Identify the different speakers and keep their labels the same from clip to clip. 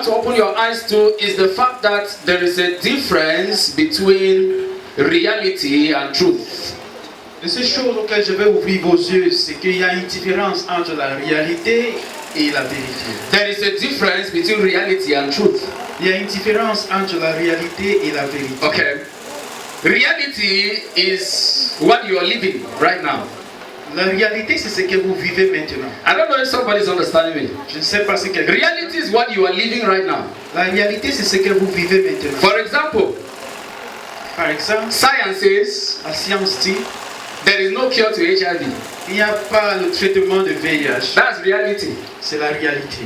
Speaker 1: want to open your eyes to is the fact that there is a difference between reality and truth.
Speaker 2: Et ces choses auxquelles je vais ouvrir vos yeux, c'est qu'il y a une différence entre la réalité et la vérité.
Speaker 1: There is a difference between reality and truth.
Speaker 2: Il y a une différence entre la réalité et la vérité.
Speaker 1: Okay. Reality is what you are living right now.
Speaker 2: La réalité, c'est ce que vous vivez maintenant.
Speaker 1: I don't know if somebody's understanding me.
Speaker 2: Je ne sais pas si quelqu'un...
Speaker 1: Reality is what you are living right now.
Speaker 2: La réalité, c'est ce que vous vivez maintenant.
Speaker 1: For example,
Speaker 2: Par exemple,
Speaker 1: science says
Speaker 2: la science dit
Speaker 1: there is no cure to HIV.
Speaker 2: il n'y a pas le traitement de VIH.
Speaker 1: That's reality.
Speaker 2: C'est la réalité.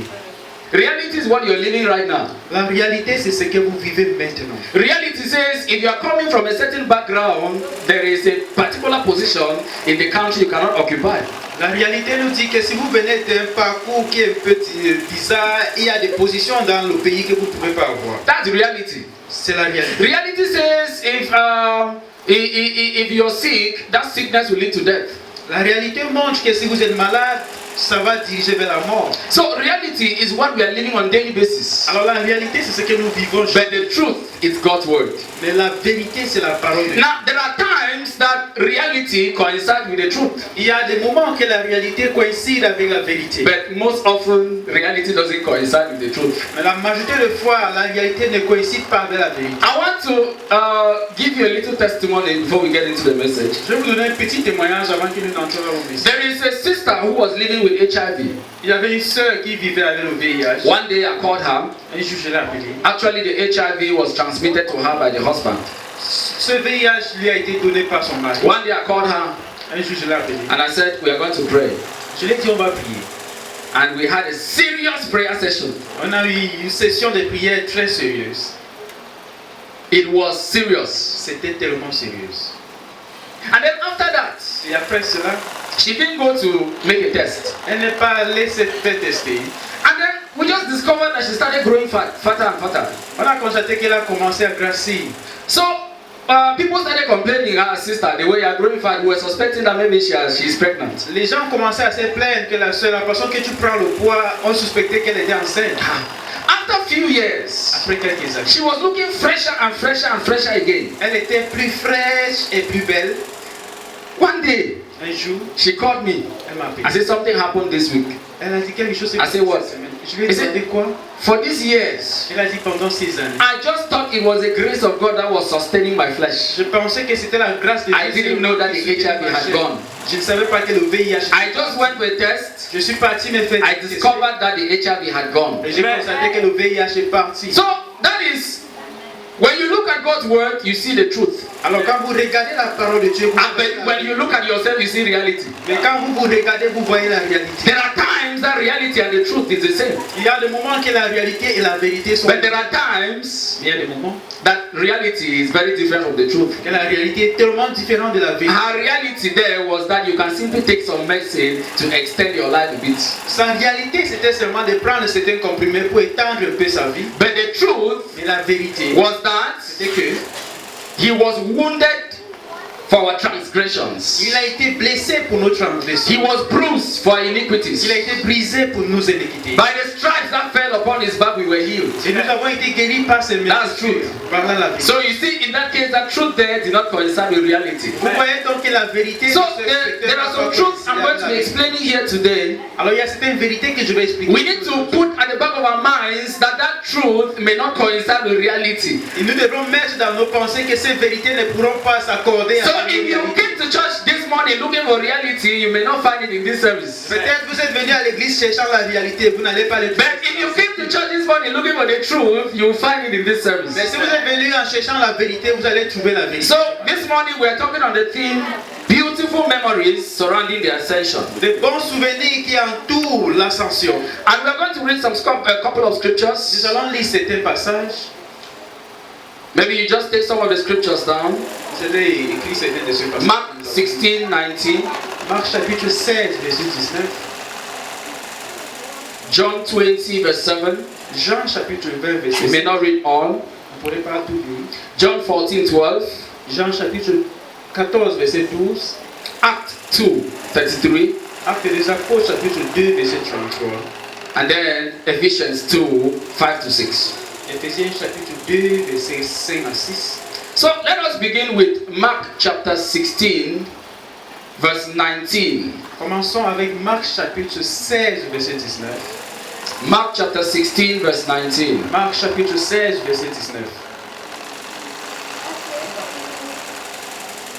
Speaker 1: Reality is what you're living right now.
Speaker 2: La réalité, c'est ce que vous vivez maintenant.
Speaker 1: Reality says if you are coming from a certain background, there is a particular position in the country you cannot occupy.
Speaker 2: La réalité nous dit que si vous venez d'un parcours qui est un peu bizarre, il y a des positions dans le pays que vous ne pouvez pas avoir.
Speaker 1: That's reality.
Speaker 2: C'est la réalité.
Speaker 1: Reality says if you're sick, that sickness will lead to death.
Speaker 2: La réalité montre que si vous êtes malade, ça va diriger vers la mort.
Speaker 1: So reality is what we are living on a daily basis.
Speaker 2: Alors la réalité, c'est ce que nous vivons.
Speaker 1: But the truth is God's word.
Speaker 2: Mais la vérité, c'est la parole de Dieu.
Speaker 1: Now there are times that reality coincides with the truth.
Speaker 2: Il y a des moments que la réalité coïncide avec la vérité.
Speaker 1: But most often reality doesn't coincide with the truth.
Speaker 2: Mais la majorité de fois, la réalité ne coïncide pas avec la vérité.
Speaker 1: I want to give you a little testimony before we get into the message.
Speaker 2: Je vais vous donner un petit témoignage avant que nous n'entrions au message.
Speaker 1: There is a sister who was living with HIV.
Speaker 2: Il y avait une sœur qui vivait avec le VIH.
Speaker 1: One day I called her.
Speaker 2: Un jour, je l'ai appelée.
Speaker 1: Actually, the HIV was transmitted to her by the husband.
Speaker 2: Ce VIH lui a été donné par son mari.
Speaker 1: One day I called her
Speaker 2: Un jour, je l'ai appelée.
Speaker 1: and I said, we are going to pray.
Speaker 2: Je lui ai dit, on va prier.
Speaker 1: And we had a serious prayer session.
Speaker 2: On a eu une session de prière très sérieuse.
Speaker 1: It was serious.
Speaker 2: C'était tellement sérieuse.
Speaker 1: And then after that,
Speaker 2: Et après cela,
Speaker 1: she didn't go to make a test.
Speaker 2: elle n'est pas allée se faire tester.
Speaker 1: And then we just discovered that she started growing fatter and fatter.
Speaker 2: On a constaté qu'elle a commencé à grossir.
Speaker 1: So people started complaining, her sister, the way you are growing fat, we were suspecting that maybe she's pregnant.
Speaker 2: Les gens commençaient à se plaindre que la façon que tu prends le poids, on suspectait qu'elle était enceinte.
Speaker 1: After a few years,
Speaker 2: Après quelques années,
Speaker 1: she was looking fresher and fresher and fresher again.
Speaker 2: elle était plus fraîche et plus belle.
Speaker 1: One day,
Speaker 2: Un jour,
Speaker 1: she called me.
Speaker 2: elle m'a appelé.
Speaker 1: I said, something happened this week.
Speaker 2: Elle a dit quelque chose
Speaker 1: I said, what?
Speaker 2: cette semaine. Je lui ai demandé quoi?
Speaker 1: For these years,
Speaker 2: Elle a dit pendant 6 années.
Speaker 1: I just thought it was the grace of God that was sustaining my flesh.
Speaker 2: Je pensais que c'était la grâce de Dieu.
Speaker 1: I didn't know that the HIV had gone.
Speaker 2: Je ne savais pas que le VIH.
Speaker 1: I just went to a test.
Speaker 2: Je suis parti me faire.
Speaker 1: I discovered that the HIV had gone.
Speaker 2: Et j'ai constaté que le VIH est parti.
Speaker 1: So that is, when you look at God's word, you see the truth.
Speaker 2: Alors quand vous regardez la parole de Dieu, vous
Speaker 1: And when you look at yourself, you see reality.
Speaker 2: mais quand vous regardez, vous voyez la réalité.
Speaker 1: There are times that reality and the truth is the same.
Speaker 2: Il y a des moments que la réalité et la vérité sont.
Speaker 1: But there are times
Speaker 2: Il y a des moments
Speaker 1: that reality is very different from the truth.
Speaker 2: que la réalité est tellement différente de la vérité.
Speaker 1: Her reality there was that you can simply take some medicine to extend your life a bit.
Speaker 2: Sa réalité, c'était seulement de prendre certains comprimés pour étendre un peu sa vie.
Speaker 1: But the truth
Speaker 2: Mais la vérité,
Speaker 1: was that
Speaker 2: c'est que
Speaker 1: he was wounded for our transgressions.
Speaker 2: il a été blessé pour nos
Speaker 1: He
Speaker 2: transgressions.
Speaker 1: was bruised for our iniquities.
Speaker 2: Il a été brisé pour nos iniquités.
Speaker 1: By the stripes that fell upon his back, we were healed.
Speaker 2: Et nous avons été guéris par ses
Speaker 1: That's true.
Speaker 2: blessures. Par là, la vie.
Speaker 1: So you see, in that case, that truth there did not coincide with reality.
Speaker 2: Vous voyez donc que la vérité.
Speaker 1: So
Speaker 2: ne se respecte
Speaker 1: there are
Speaker 2: pas
Speaker 1: some
Speaker 2: comme
Speaker 1: truths
Speaker 2: c'est
Speaker 1: I'm
Speaker 2: la
Speaker 1: going to be
Speaker 2: vérité.
Speaker 1: explaining here today.
Speaker 2: Alors il y a certaines vérités que je vais expliquer.
Speaker 1: We need to put at the back of our minds that that truth may not coincide with reality.
Speaker 2: Et nous devrons mettre dans nos pensées que ces vérités ne pourront pas s'accorder
Speaker 1: So
Speaker 2: avec
Speaker 1: if
Speaker 2: la
Speaker 1: you
Speaker 2: réalité.
Speaker 1: came to church this morning looking for reality, you may not find it in this service.
Speaker 2: Peut-être vous êtes venu à l'église cherchant la réalité, vous n'allez pas le
Speaker 1: But if you came to church this morning looking for the truth, you will find it in this service.
Speaker 2: Mais si vous êtes venu en cherchant la vérité, vous allez trouver la vérité.
Speaker 1: So this morning we are talking on the theme beautiful memories surrounding the ascension.
Speaker 2: De bons souvenirs qui entourent l'ascension.
Speaker 1: And we are going to read a couple of
Speaker 2: Nous
Speaker 1: scriptures.
Speaker 2: allons lire certains passages.
Speaker 1: Maybe you just take some of the scriptures down.
Speaker 2: Vous allez écrire certains de ces passages.
Speaker 1: Mark 16:19,
Speaker 2: Marc chapitre 16, verset 19.
Speaker 1: John 20 verse 7.
Speaker 2: Jean chapitre 20, verset
Speaker 1: You may
Speaker 2: 7.
Speaker 1: not read all.
Speaker 2: Vous ne pourrez pas tout lire.
Speaker 1: John 14:12,
Speaker 2: Jean chapitre 14, verset 12.
Speaker 1: Act 2:33,
Speaker 2: Actes des Apôtres chapitre 2, verset 33.
Speaker 1: And then Ephesians 2, 5 to 6.
Speaker 2: Éphésiens chapitre 2, versets 5 à 6.
Speaker 1: So let us begin with Mark chapter 16, verse 19.
Speaker 2: Commençons avec Marc chapitre 16, verset 19.
Speaker 1: Mark chapter 16, verse 19.
Speaker 2: Marc chapitre 16, verset 19.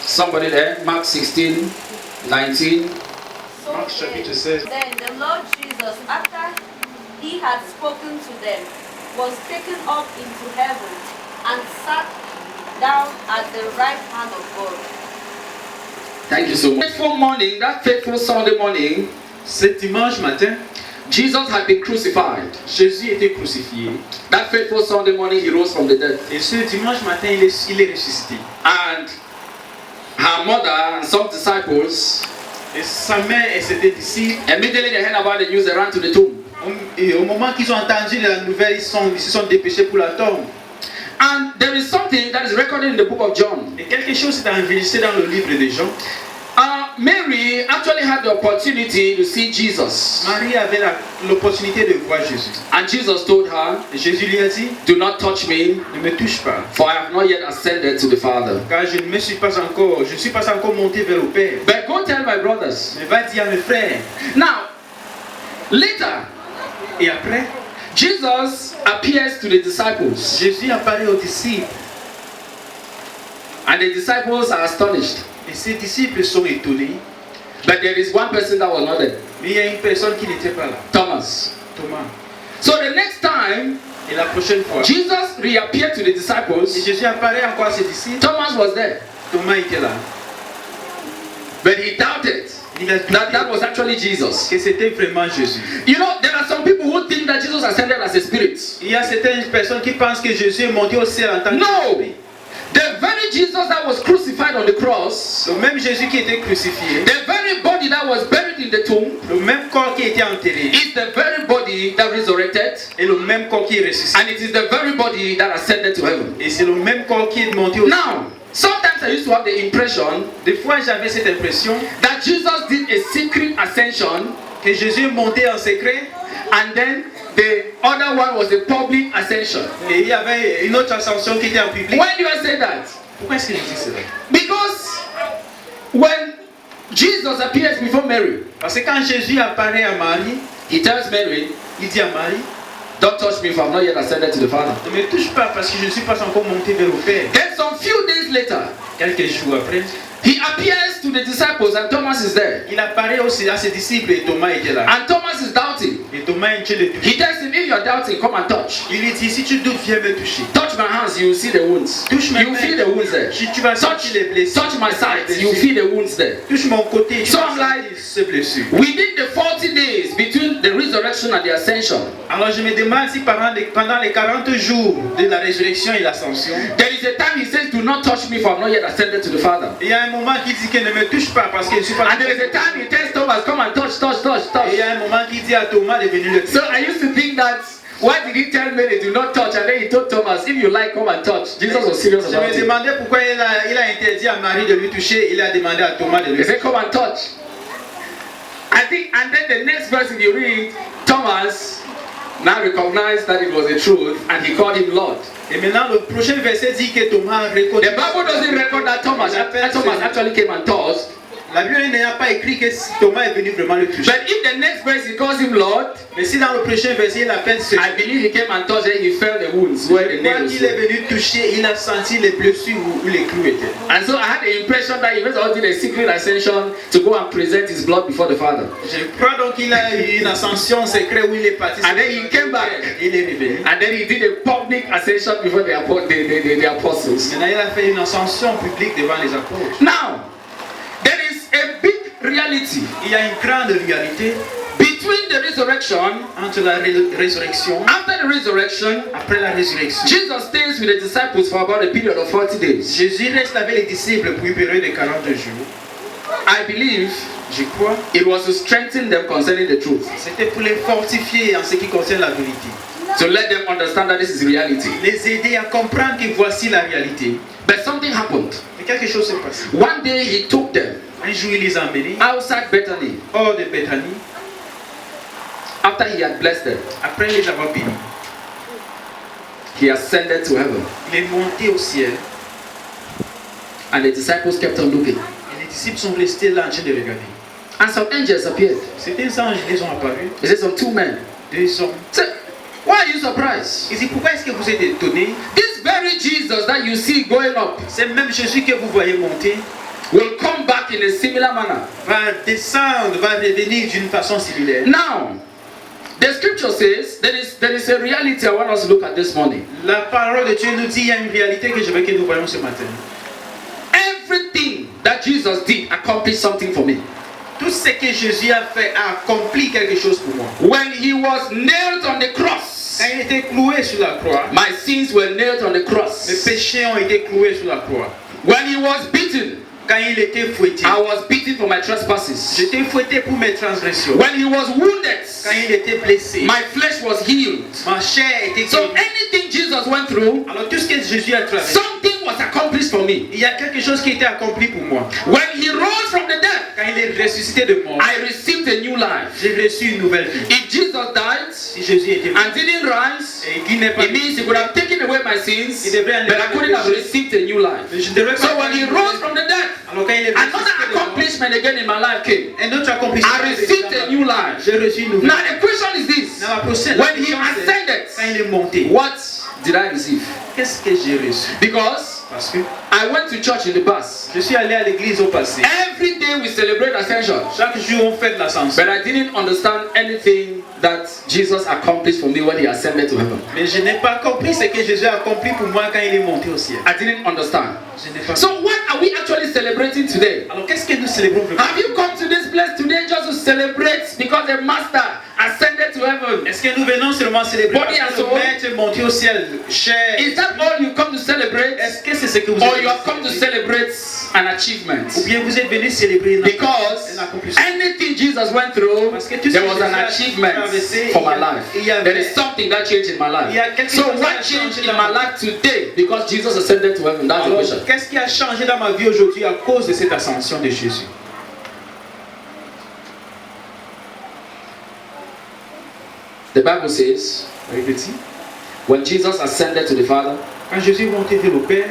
Speaker 1: Somebody there? Mark 16, 19.
Speaker 3: So
Speaker 2: Marc chapitre 16.
Speaker 3: then the Lord Jesus, after he had spoken to them, was taken up into heaven and sat down at the right hand of God.
Speaker 1: Thank you so much. Faithful morning, that faithful Sunday morning,
Speaker 2: Ce dimanche matin,
Speaker 1: Jesus had been crucified.
Speaker 2: Jésus était crucifié.
Speaker 1: That faithful Sunday morning, he rose from the dead.
Speaker 2: Et ce dimanche matin, il est ressuscité.
Speaker 1: And her mother and some disciples,
Speaker 2: Et sa mère et ses disciples,
Speaker 1: immediately they heard about the news, they ran to the tomb.
Speaker 2: et au moment qu'ils ont entendu la nouvelle, ils se sont dépêchés pour la tombe.
Speaker 1: And there is something that is recorded in the book of John.
Speaker 2: Et quelque chose est enregistré dans le livre de Jean.
Speaker 1: Mary actually had the opportunity to see Jesus.
Speaker 2: Marie avait l'opportunité de voir Jésus.
Speaker 1: And Jesus told her,
Speaker 2: Et Jésus lui a dit,
Speaker 1: do not touch me,
Speaker 2: ne me touche pas,
Speaker 1: for I have not yet ascended to the Father.
Speaker 2: car je ne suis pas encore monté vers le Père.
Speaker 1: But go tell my brothers.
Speaker 2: Mais va dire à mes frères.
Speaker 1: Now, later,
Speaker 2: Et après,
Speaker 1: Jesus appears to the disciples.
Speaker 2: Jésus apparaît aux disciples.
Speaker 1: And the disciples are astonished.
Speaker 2: Et ses disciples sont étonnés.
Speaker 1: But there is one person that was not there.
Speaker 2: Mais il y a une personne qui n'était pas là,
Speaker 1: Thomas.
Speaker 2: Thomas.
Speaker 1: So the next time
Speaker 2: Et la prochaine fois,
Speaker 1: Jesus reappeared to the
Speaker 2: et
Speaker 1: disciples,
Speaker 2: Jésus apparaît encore à ses disciples,
Speaker 1: Thomas was there.
Speaker 2: Thomas était là.
Speaker 1: But he doubted
Speaker 2: Il a
Speaker 1: that
Speaker 2: dit
Speaker 1: was actually Jesus.
Speaker 2: que c'était vraiment Jésus.
Speaker 1: You know, there are some people who think that Jesus ascended as a spirit.
Speaker 2: Il y a certaines personnes qui pensent que Jésus est monté au ciel en tant que
Speaker 1: No!
Speaker 2: esprit.
Speaker 1: The very Jesus that was crucified on the cross,
Speaker 2: Le même Jésus qui était crucifié,
Speaker 1: the very body that was buried in the tomb,
Speaker 2: le même corps qui était enterré,
Speaker 1: is the very body that resurrected,
Speaker 2: et le même corps qui est ressuscité.
Speaker 1: and it is the very body that ascended to heaven.
Speaker 2: Et c'est le même corps qui est monté au ciel.
Speaker 1: Now, sometimes I used to have the impression
Speaker 2: Des fois, j'avais cette impression
Speaker 1: that Jesus did a secret ascension,
Speaker 2: que Jésus est monté en secret,
Speaker 1: and then the other one was a public ascension.
Speaker 2: et il y avait une autre ascension qui était en public.
Speaker 1: Why do I say that?
Speaker 2: Pourquoi est-ce qu'il dit cela?
Speaker 1: Because when Jesus appears before Mary,
Speaker 2: Parce que quand Jésus apparaît à Marie,
Speaker 1: he tells Mary,
Speaker 2: il dit à Marie,
Speaker 1: don't touch me, for I'm not yet ascended to the Father.
Speaker 2: ne me touche pas parce que je ne suis pas encore monté vers le Père.
Speaker 1: Then some few days later,
Speaker 2: Quelques jours après,
Speaker 1: he appears to the disciples and Thomas is there.
Speaker 2: il apparaît aussi à ses disciples et Thomas était là.
Speaker 1: And Thomas is doubting.
Speaker 2: Et Thomas est en train de toucher.
Speaker 1: He tells him, if you're doubting, come and touch.
Speaker 2: Il lui dit, si tu doutes, viens me toucher.
Speaker 1: Touch my hands, you will see the wounds.
Speaker 2: Touche mes
Speaker 1: You will feel the wounds there.
Speaker 2: Si tu vas
Speaker 1: Touch,
Speaker 2: sentir les blessures.
Speaker 1: touch my sides, you will feel the wounds there.
Speaker 2: Touche mon côté, tu
Speaker 1: So
Speaker 2: vas
Speaker 1: I'm like-
Speaker 2: sentir ces blessures.
Speaker 1: Within the 40 days between the resurrection and the ascension,
Speaker 2: Alors je me demande si pendant les 40 jours de la résurrection et l'ascension,
Speaker 1: there is a time he says, do not touch me, for I'm not yet ascended to the Father.
Speaker 2: il y a un moment qui dit que ne me touche pas parce que je ne suis pas.
Speaker 1: And there is a time he tells Thomas, come and touch, touch, touch,
Speaker 2: Et il y
Speaker 1: touch.
Speaker 2: a un moment qui dit à Thomas de venir le toucher.
Speaker 1: So I used to think that, why did he tell Mary, do not touch? And then he told Thomas, if you like, come and touch. Jesus was serious
Speaker 2: Je
Speaker 1: about
Speaker 2: me
Speaker 1: it.
Speaker 2: demandais pourquoi il a interdit à Marie de lui toucher. Il a demandé à Thomas de
Speaker 1: He
Speaker 2: lui toucher.
Speaker 1: said, come and touch. I think, and then the next verse if you read, Thomas now recognized that it was the truth, and he called him Lord.
Speaker 2: Et maintenant, le prochain verset dit que Thomas reconnaît.
Speaker 1: The Bible doesn't record that Thomas actually came and touched.
Speaker 2: La Bible n'a pas écrit que Thomas est venu vraiment le toucher.
Speaker 1: But if the next verse he calls him Lord,
Speaker 2: Mais si dans le prochain verset il appelle ce
Speaker 1: I believe he came and touched and he felt the wounds where the
Speaker 2: quand
Speaker 1: nails
Speaker 2: il est
Speaker 1: were.
Speaker 2: venu toucher, il a senti les blessures où les clous étaient.
Speaker 1: And so I had the impression that he went out did a secret ascension to go and present his blood before the Father.
Speaker 2: Je crois donc qu'il a eu une ascension secrète où il est parti.
Speaker 1: And then he came back.
Speaker 2: Il est revenu.
Speaker 1: And then he did a public ascension before the apostles.
Speaker 2: Maintenant, il a fait une ascension publique devant les apôtres.
Speaker 1: Now, there is a big reality
Speaker 2: Il y a une grande réalité
Speaker 1: between the resurrection.
Speaker 2: entre la résurrection,
Speaker 1: After the resurrection,
Speaker 2: après la résurrection.
Speaker 1: Jesus stays with the disciples for about a period of 40 days.
Speaker 2: Jésus reste avec les disciples pour une période de 40 jours.
Speaker 1: I believe
Speaker 2: Je crois
Speaker 1: it was to strengthen them concerning the truth,
Speaker 2: c'était pour les fortifier en ce qui concerne la vérité.
Speaker 1: to let them understand that this is reality.
Speaker 2: Les aider à comprendre que voici la réalité.
Speaker 1: But something happened.
Speaker 2: Mais quelque chose s'est passé.
Speaker 1: One day he took them
Speaker 2: Un jour, il les a emmenés
Speaker 1: outside Bethany
Speaker 2: hors de Bethanie.
Speaker 1: after after he had blessed them,
Speaker 2: après les avoir bénis,
Speaker 1: he ascended to heaven.
Speaker 2: il est monté au ciel
Speaker 1: And the disciples kept on looking.
Speaker 2: et les disciples sont restés là en train de regarder.
Speaker 1: And some angels appeared.
Speaker 2: Certains anges les ont apparus,
Speaker 1: He said, some two men.
Speaker 2: 2 hommes.
Speaker 1: Say, why are you surprised?
Speaker 2: Il dit, pourquoi est-ce que vous êtes étonnés?
Speaker 1: This very Jesus that you see going up
Speaker 2: C'est même Jésus que vous voyez monter,
Speaker 1: will come back in a similar manner.
Speaker 2: va descendre, va revenir d'une façon similaire.
Speaker 1: Now, the scripture says there is a reality I want us to look at this morning.
Speaker 2: La parole de Dieu nous dit, il y a une réalité que je veux que nous voyons ce matin.
Speaker 1: Everything that Jesus did accomplished something for me.
Speaker 2: Tout ce que Jésus a fait a accompli quelque chose pour moi.
Speaker 1: When he was nailed on the cross,
Speaker 2: Quand il était cloué sur la croix,
Speaker 1: my sins were nailed on the
Speaker 2: mes
Speaker 1: cross.
Speaker 2: péchés ont été cloués sur la croix.
Speaker 1: When he was beaten,
Speaker 2: Quand il était fouetté,
Speaker 1: I was beaten for my trespasses.
Speaker 2: j'étais fouetté pour mes transgressions.
Speaker 1: When he was wounded,
Speaker 2: Quand il était blessé,
Speaker 1: my flesh was healed.
Speaker 2: ma chair était
Speaker 1: So
Speaker 2: guérie.
Speaker 1: anything Jesus went through,
Speaker 2: Alors tout ce que Jésus a traversé,
Speaker 1: something was accomplished for me.
Speaker 2: il y a quelque chose qui a été accompli pour moi.
Speaker 1: When he rose from the dead,
Speaker 2: Quand il est ressuscité de mort,
Speaker 1: I received a new life.
Speaker 2: j'ai reçu une nouvelle vie.
Speaker 1: If Jesus died
Speaker 2: Si Jésus était mort
Speaker 1: and didn't rise,
Speaker 2: et qu'il n'est pas
Speaker 1: it means he could have taken away my sins, but I couldn't have received a new life.
Speaker 2: mais je ne devrais pas.
Speaker 1: So when he rose from the dead,
Speaker 2: Alors quand il est
Speaker 1: another
Speaker 2: ressuscité de mort,
Speaker 1: accomplishment again in my life came.
Speaker 2: un autre accomplissement.
Speaker 1: I received a new life.
Speaker 2: J'ai reçu une nouvelle
Speaker 1: Now
Speaker 2: vie.
Speaker 1: the question is this:
Speaker 2: Dans la prochaine,
Speaker 1: when he
Speaker 2: question, c'est,
Speaker 1: ascended,
Speaker 2: quand il est monté,
Speaker 1: what did I receive?
Speaker 2: qu'est-ce que j'ai reçu?
Speaker 1: Because
Speaker 2: Parce que
Speaker 1: I went to church in the past.
Speaker 2: je suis allé à l'église au passé.
Speaker 1: Every day we celebrate Ascension,
Speaker 2: Chaque jour on fait de l'ascension.
Speaker 1: but I didn't understand anything that Jesus accomplished for me when he ascended to heaven.
Speaker 2: Mais je n'ai pas compris ce que Jésus a accompli pour moi quand il est monté au ciel.
Speaker 1: I didn't understand.
Speaker 2: Je n'ai pas
Speaker 1: So what are we actually celebrating today?
Speaker 2: Alors qu'est-ce que nous célébrons vraiment?
Speaker 1: Have you come to this place today just to celebrate because the Master ascended to heaven?
Speaker 2: Est-ce que nous venons seulement célébrer
Speaker 1: Body
Speaker 2: parce
Speaker 1: and
Speaker 2: que le
Speaker 1: soul.
Speaker 2: Maître est monté au ciel, chair?
Speaker 1: Is that all you come to celebrate?
Speaker 2: Est-ce que c'est ce que vous
Speaker 1: Or
Speaker 2: êtes
Speaker 1: you have come to
Speaker 2: venu
Speaker 1: celebrate an
Speaker 2: Ou
Speaker 1: achievement?
Speaker 2: bien vous êtes venu célébrer
Speaker 1: Because
Speaker 2: un accomplissement?
Speaker 1: anything Jesus went through,
Speaker 2: Parce que tout ce
Speaker 1: there
Speaker 2: que
Speaker 1: was
Speaker 2: Jésus
Speaker 1: an
Speaker 2: a
Speaker 1: achievement
Speaker 2: traversé,
Speaker 1: for my
Speaker 2: il y avait-
Speaker 1: life. There is something that changed in my
Speaker 2: Il y a
Speaker 1: life.
Speaker 2: quelque
Speaker 1: So
Speaker 2: chose qui
Speaker 1: what
Speaker 2: a
Speaker 1: changed
Speaker 2: changé
Speaker 1: in
Speaker 2: dans
Speaker 1: my
Speaker 2: ma-
Speaker 1: life today? Because Jesus ascended to heaven. That's the
Speaker 2: Alors,
Speaker 1: question.
Speaker 2: qu'est-ce qui a changé dans ma vie aujourd'hui à cause de cette ascension de Jésus?
Speaker 1: The Bible says,
Speaker 2: Répétez.
Speaker 1: when Jesus ascended to the Father,
Speaker 2: Quand Jésus est monté vers le Père,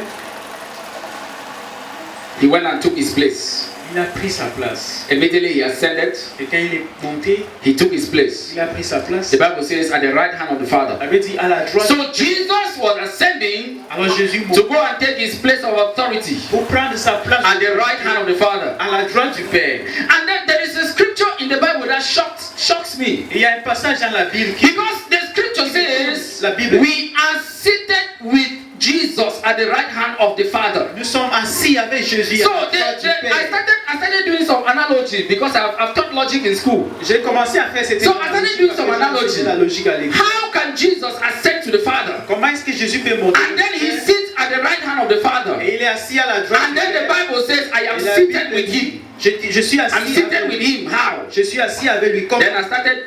Speaker 1: he went and took his place.
Speaker 2: il a pris sa place.
Speaker 1: Immediately he ascended,
Speaker 2: Et quand il est monté,
Speaker 1: he took his place.
Speaker 2: il a pris sa place.
Speaker 1: The Bible says at the right hand of the Father.
Speaker 2: Il avait dit à la droite.
Speaker 1: So Jesus was ascending
Speaker 2: Alors Jésus
Speaker 1: to
Speaker 2: monte
Speaker 1: go and take his place of authority
Speaker 2: pour prendre sa place
Speaker 1: at the right hand of the Father.
Speaker 2: à la droite du Père.
Speaker 1: And then there is a scripture in the Bible that shocks me.
Speaker 2: Et il y a un passage dans la Bible qui
Speaker 1: Because the scripture says
Speaker 2: La Bible.
Speaker 1: we are seated with Jesus at the right hand of the Father.
Speaker 2: nous sommes assis avec Jésus
Speaker 1: So
Speaker 2: à la droite du
Speaker 1: I
Speaker 2: Père.
Speaker 1: started doing some analogy because I've taught logic in school.
Speaker 2: J'ai commencé à faire cette
Speaker 1: So I started doing some
Speaker 2: parce que j'ai
Speaker 1: analogy.
Speaker 2: la logique à l'église.
Speaker 1: How can Jesus ascend to the Father?
Speaker 2: Comment est-ce que Jésus peut monter
Speaker 1: And then he sits at the right hand of the Father.
Speaker 2: et il est assis à la droite
Speaker 1: And
Speaker 2: du
Speaker 1: then the
Speaker 2: Père.
Speaker 1: Bible says, I am
Speaker 2: Et la
Speaker 1: seated
Speaker 2: Bible
Speaker 1: with
Speaker 2: dit,
Speaker 1: him.
Speaker 2: je suis assis
Speaker 1: I'm seated
Speaker 2: avec
Speaker 1: with
Speaker 2: lui.
Speaker 1: him. How?
Speaker 2: Je suis assis avec lui. Comme
Speaker 1: Then I started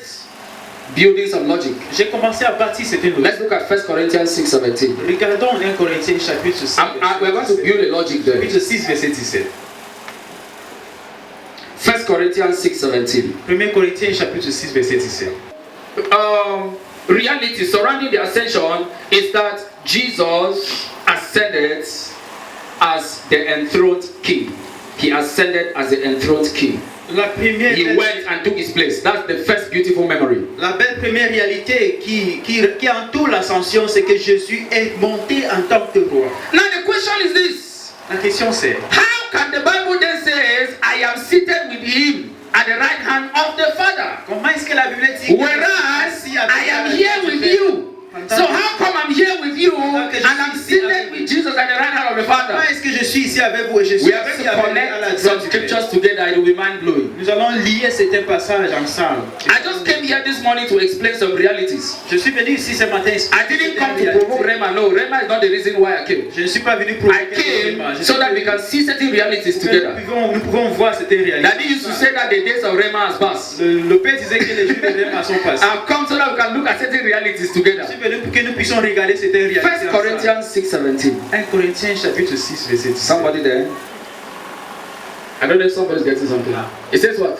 Speaker 1: building some logic.
Speaker 2: j'ai commencé à bâtir cette logique.
Speaker 1: Let's look at 1 Corinthians 6:17.
Speaker 2: Regardons 1 Corinthiens chapitre 6.
Speaker 1: We're going to build a logic there.
Speaker 2: Chapitre 6 verset 17.
Speaker 1: 1 Corinthians 6:17.
Speaker 2: 1 Corinthiens chapitre 6 verset 17.
Speaker 1: Reality surrounding the ascension is that Jesus ascended as the enthroned king. He ascended as the enthroned king.
Speaker 2: La première
Speaker 1: He went and took his place. That's the first beautiful memory.
Speaker 2: La belle première réalité qui entoure l'ascension, c'est que Jésus est monté en tant que roi.
Speaker 1: Now the question is this:
Speaker 2: La question c'est,
Speaker 1: how can the Bible then says, I am seated with him at the right hand of the Father,
Speaker 2: comment est-ce que la Bible dit
Speaker 1: whereas I am here with you? So how come I'm here with you and I'm seated with Jesus at the right hand of the Father?
Speaker 2: Comment est-ce que je suis ici avec vous et je suis
Speaker 1: We are going
Speaker 2: ici
Speaker 1: to
Speaker 2: avec à la
Speaker 1: connect some
Speaker 2: droite du Père?
Speaker 1: scriptures together. It will be mind blowing.
Speaker 2: Nous allons lier certains passages ensemble.
Speaker 1: I just came here this morning to explain some realities.
Speaker 2: Je suis venu ici ce matin.
Speaker 1: I didn't come to provoke Rema. No, Rema is not the reason why I came.
Speaker 2: Je ne suis pas venu
Speaker 1: I
Speaker 2: provoquer
Speaker 1: came
Speaker 2: Rema. Je
Speaker 1: so
Speaker 2: suis
Speaker 1: that we
Speaker 2: venu-
Speaker 1: can see certain realities together.
Speaker 2: Nous pouvons voir certaines réalités.
Speaker 1: Daddy used to say that the days of Rema has passed.
Speaker 2: Le Père disait que les jours de Rema sont passés.
Speaker 1: I've come so that we can look at certain realities together.
Speaker 2: Je suis venu pour que nous puissions regarder certaines réalités.
Speaker 1: 1 Corinthians 6:17.
Speaker 2: 1 Corinthiens chapitre 6 verset 17.
Speaker 1: Somebody there? I don't know if somebody's getting something. It says what?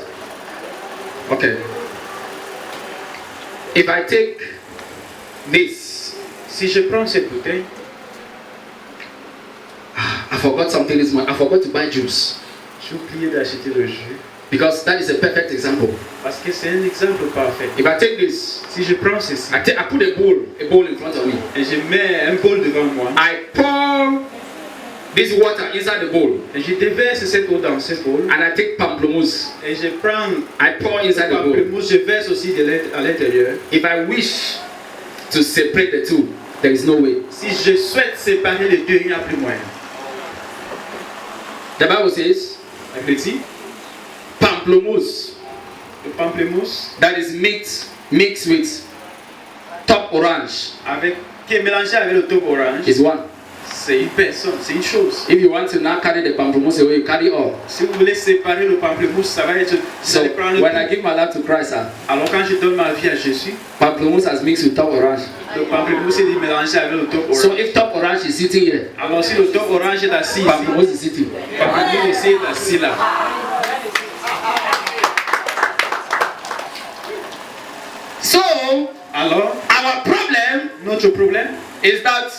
Speaker 1: Okay. If I take this,
Speaker 2: Si je prends cette bouteille,
Speaker 1: I forgot something this morning. I forgot to buy juice.
Speaker 2: j'ai oublié d'acheter le jus.
Speaker 1: Because that is a perfect example.
Speaker 2: Parce que c'est un exemple parfait.
Speaker 1: If I take this,
Speaker 2: Si je prends ceci,
Speaker 1: I put a bowl in front of me.
Speaker 2: et je mets un bol devant moi,
Speaker 1: I pour this water inside the bowl.
Speaker 2: et je déverse cette eau dans ce bol,
Speaker 1: And I take pamplemousse.
Speaker 2: et je prends
Speaker 1: I pour inside the bowl.
Speaker 2: pamplemousse, je verse aussi à l'intérieur.
Speaker 1: If I wish to separate the two, there is no way.
Speaker 2: Si je souhaite séparer les deux, il n'y a plus moyen.
Speaker 1: The Bible says,
Speaker 2: La Bible dit,
Speaker 1: pamplemousse
Speaker 2: le pamplemousse
Speaker 1: that is mixed with top orange
Speaker 2: qui est mélangé avec le top orange,
Speaker 1: is one.
Speaker 2: c'est une personne, c'est une chose.
Speaker 1: If you want to now carry the pamplemousse away, you carry all.
Speaker 2: Si vous voulez séparer le pamplemousse, ça va être. Vous
Speaker 1: So
Speaker 2: allez prendre le
Speaker 1: when I
Speaker 2: tout.
Speaker 1: give my life to Christ,
Speaker 2: Alors quand je donne ma vie à Jésus,
Speaker 1: pamplemousse has mixed with top orange.
Speaker 2: le pamplemousse est mélangé avec le top orange.
Speaker 1: So if top orange is sitting here,
Speaker 2: Alors si le top orange est assis ici,
Speaker 1: pamplemousse is sitting.
Speaker 2: pamplemousse ici est assis là.
Speaker 1: So
Speaker 2: Alors,
Speaker 1: our problem
Speaker 2: notre problème,
Speaker 1: is that